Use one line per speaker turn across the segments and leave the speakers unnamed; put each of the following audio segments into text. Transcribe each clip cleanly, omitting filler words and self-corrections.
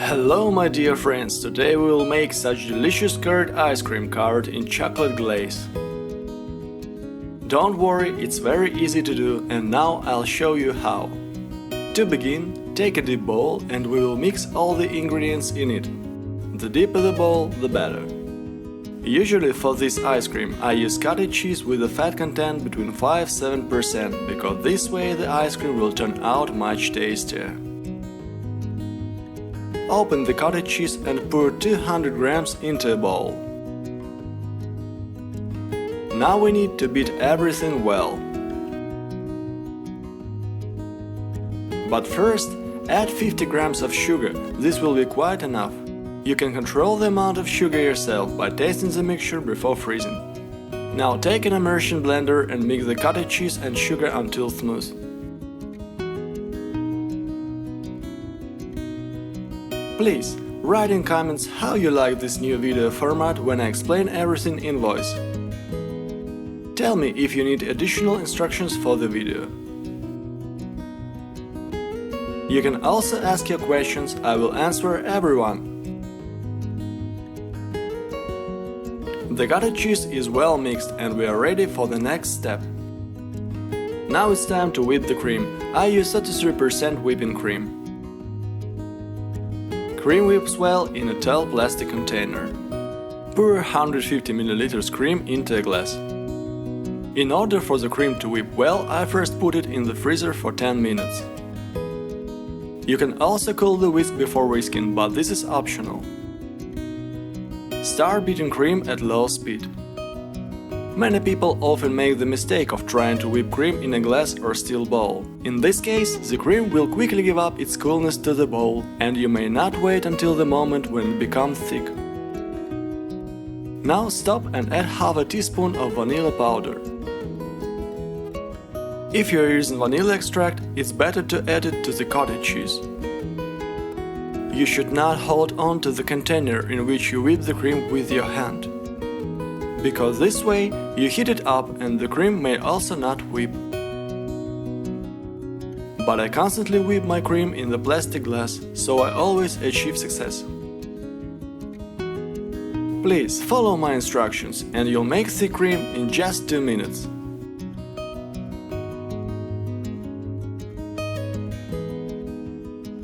Hello my dear friends, today we will make such delicious curd ice cream covered in chocolate glaze. Don't worry, it's very easy to do and now I'll show you how. To begin, take a deep bowl and we will mix all the ingredients in it. The deeper the bowl, the better. Usually for this ice cream I use cottage cheese with a fat content between 5–7% because this way the ice cream will turn out much tastier. Open the cottage cheese and pour 200 grams into a bowl. Now we need to beat everything well. But first, add 50 grams of sugar, this will be quite enough. You can control the amount of sugar yourself by tasting the mixture before freezing. Now take an immersion blender and mix the cottage cheese and sugar until smooth. Please, write in comments how you like this new video format when I explain everything in voice. Tell me if you need additional instructions for the video. You can also ask your questions, I will answer everyone. The cottage cheese is well mixed and we are ready for the next step. Now it's time to whip the cream. I use 33% whipping cream. Cream whips well in a tall plastic container. Pour 150 ml cream into a glass. In order for the cream to whip well, I first put it in the freezer for 10 minutes. You can also cool the whisk before whisking, but this is optional. Start beating cream at low speed. Many people often make the mistake of trying to whip cream in a glass or steel bowl. In this case, the cream will quickly give up its coolness to the bowl, and you may not wait until the moment when it becomes thick. Now stop and add half a teaspoon of vanilla powder. If you are using vanilla extract, it's better to add it to the cottage cheese. You should not hold on to the container in which you whip the cream with your hand, because this way you heat it up and the cream may also not whip. But I constantly whip my cream in the plastic glass, so I always achieve success. Please follow my instructions and you'll make thick cream in just 2 minutes.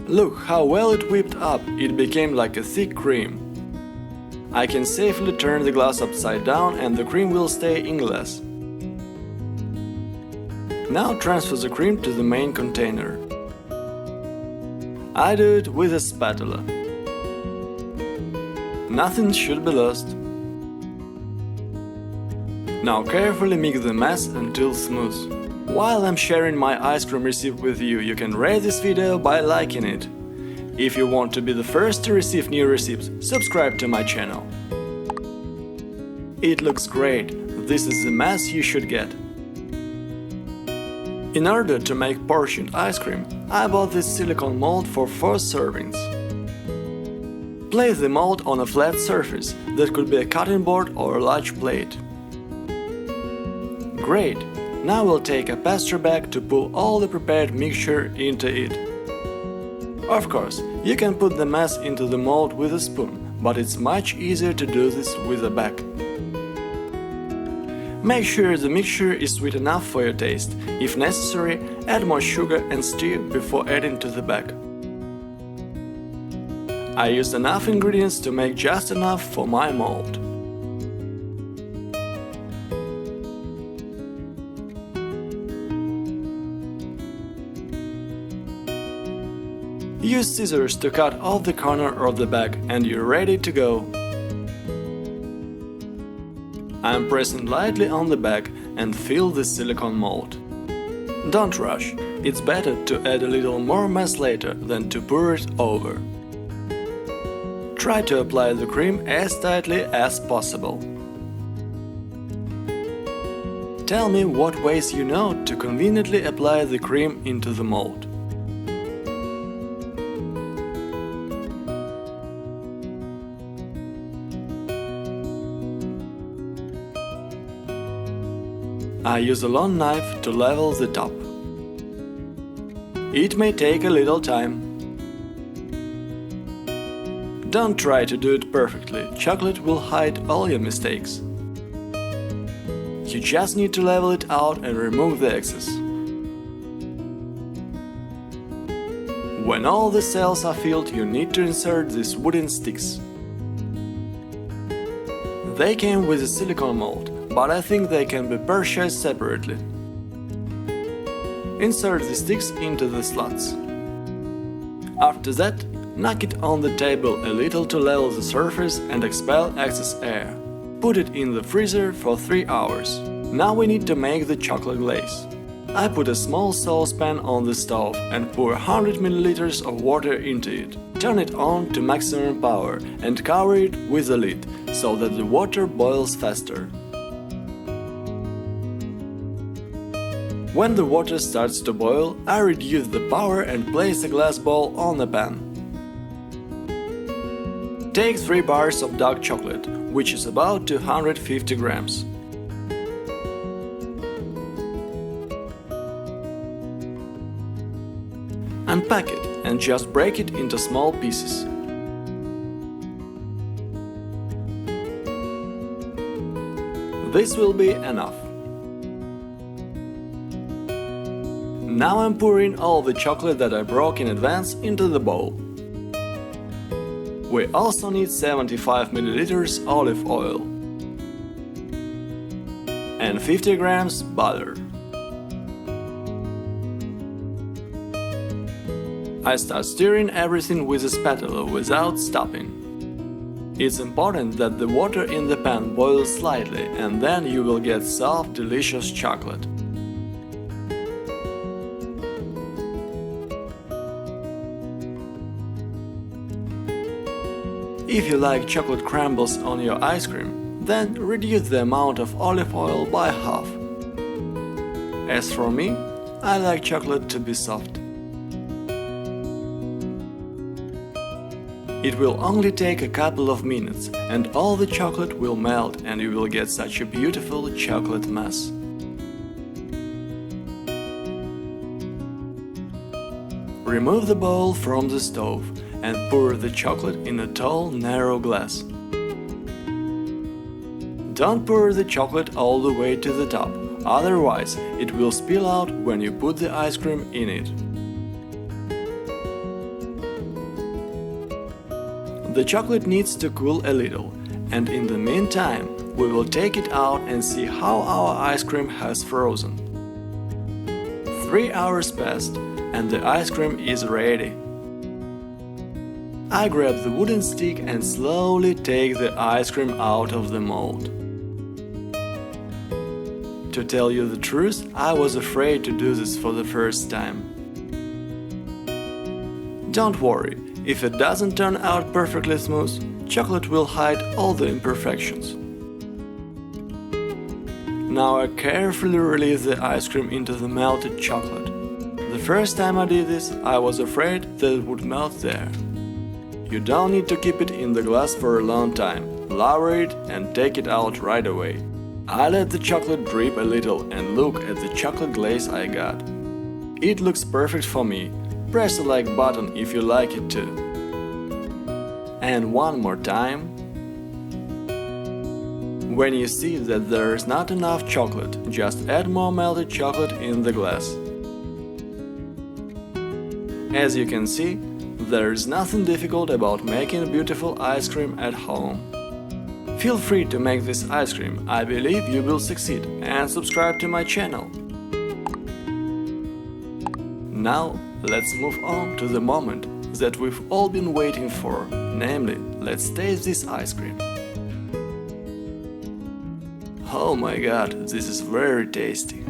Look how well it whipped up, it became like a thick cream. I can safely turn the glass upside down and the cream will stay in glass. Now transfer the cream to the main container. I do it with a spatula. Nothing should be lost. Now carefully mix the mass until smooth. While I'm sharing my ice cream recipe with you, you can rate this video by liking it. If you want to be the first to receive new recipes, subscribe to my channel. It looks great, this is the mass you should get. In order to make portioned ice cream, I bought this silicone mold for 4 servings. Place the mold on a flat surface, that could be a cutting board or a large plate. Great! Now we'll take a pastry bag to pull all the prepared mixture into it. Of course, you can put the mass into the mold with a spoon, but it's much easier to do this with a bag. Make sure the mixture is sweet enough for your taste. If necessary, add more sugar and stir before adding to the bag. I used enough ingredients to make just enough for my mold. Use scissors to cut off the corner of the bag and you're ready to go. I'm pressing lightly on the bag and fill the silicone mold. Don't rush, it's better to add a little more mass later than to pour it over. Try to apply the cream as tightly as possible. Tell me what ways you know to conveniently apply the cream into the mold. I use a long knife to level the top. It may take a little time. Don't try to do it perfectly, chocolate will hide all your mistakes. You just need to level it out and remove the excess. When all the cells are filled, you need to insert these wooden sticks. They came with a silicone mold, but I think they can be purchased separately. Insert the sticks into the slots. After that, knock it on the table a little to level the surface and expel excess air. Put it in the freezer for 3 hours. Now we need to make the chocolate glaze. I put a small saucepan on the stove and pour 100 ml of water into it. Turn it on to maximum power and cover it with a lid, so that the water boils faster. When the water starts to boil, I reduce the power and place a glass bowl on the pan. Take 3 bars of dark chocolate, which is about 250 grams. Unpack it and just break it into small pieces. This will be enough. Now I'm pouring all the chocolate that I broke in advance into the bowl. We also need 75 ml olive oil and 50 grams butter. I start stirring everything with a spatula without stopping. It's important that the water in the pan boils slightly, and then you will get soft, delicious chocolate. If you like chocolate crumbles on your ice cream, then reduce the amount of olive oil by half. As for me, I like chocolate to be soft. It will only take a couple of minutes, and all the chocolate will melt and you will get such a beautiful chocolate mess. Remove the bowl from the stove and pour the chocolate in a tall, narrow glass. Don't pour the chocolate all the way to the top, otherwise it will spill out when you put the ice cream in it. The chocolate needs to cool a little, and in the meantime, we will take it out and see how our ice cream has frozen. 3 hours passed, and the ice cream is ready. I grab the wooden stick and slowly take the ice cream out of the mold. To tell you the truth, I was afraid to do this for the first time. Don't worry. If it doesn't turn out perfectly smooth, chocolate will hide all the imperfections. Now I carefully release the ice cream into the melted chocolate. The first time I did this, I was afraid that it would melt there. You don't need to keep it in the glass for a long time. Lower it and take it out right away. I let the chocolate drip a little and look at the chocolate glaze I got. It looks perfect for me. Press the like button if you like it too. And one more time. When you see that there is not enough chocolate, just add more melted chocolate in the glass. As you can see, there is nothing difficult about making beautiful ice cream at home. Feel free to make this ice cream, I believe you will succeed, and subscribe to my channel. Now, let's move on to the moment that we've all been waiting for, namely, let's taste this ice cream. Oh my god, this is very tasty.